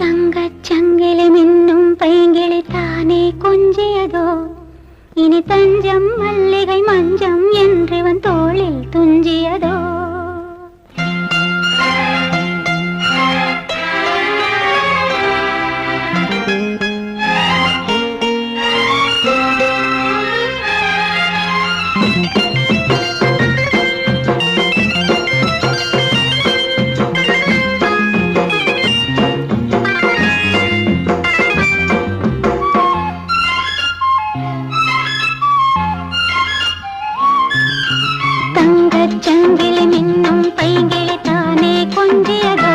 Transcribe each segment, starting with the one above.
தங்கச் சங்கிலி மின்னும் பைங்கிளி தானே கொஞ்சியதோ, இனி தஞ்சம் மல்லிகை மஞ்சம் என்றவன் தோளில் துஞ்சியதோ. சங்கிலி மின்னும் பைங்கிளி தானே கொஞ்சியதோ,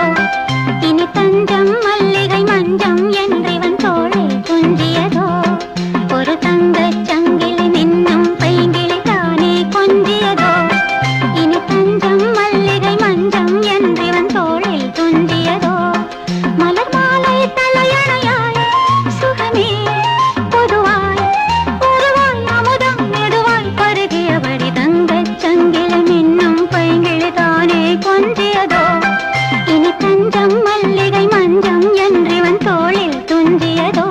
இனி தஞ்சம் மல்லிகை மஞ்சம் என்றவன் தோளில் துஞ்சியதோ. ஒரு தங்கச் சங்கிலி மின்னும் பைங்கிளி தானே கொஞ்சியதோ, இனி தஞ்சம் மல்லிகை மஞ்சம் என்றவன் தோளில் துஞ்சியதோ. மலர் மாலை தலையணையாய் சுகமே பொதுவாய் பொதுவாய் அமுதம் மெதுவாய் பருகியபடி தங்கச் சங்கிலி மின்னும் பைங்கிளி தானே கொஞ்சியதோ, இனி தஞ்சம் மல்லிகை மஞ்சம் என்றவன் தோளில் துஞ்சியதோ.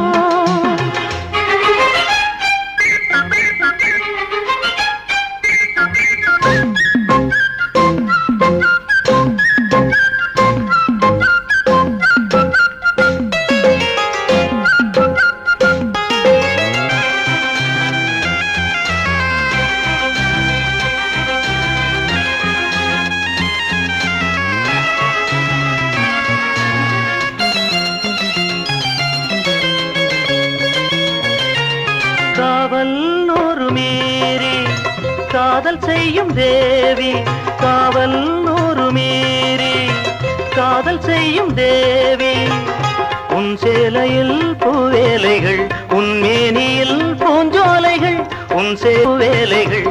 காவல் நூறு மீறி காதல் செய்யும் தேவி, காவல் நூறு மீறி காதல் செய்யும் தேவி. உன் சேலையில் பூவேலைகள், உன் மேனியில் பூஞ்சோலைகள், உன் சேவேலைகள்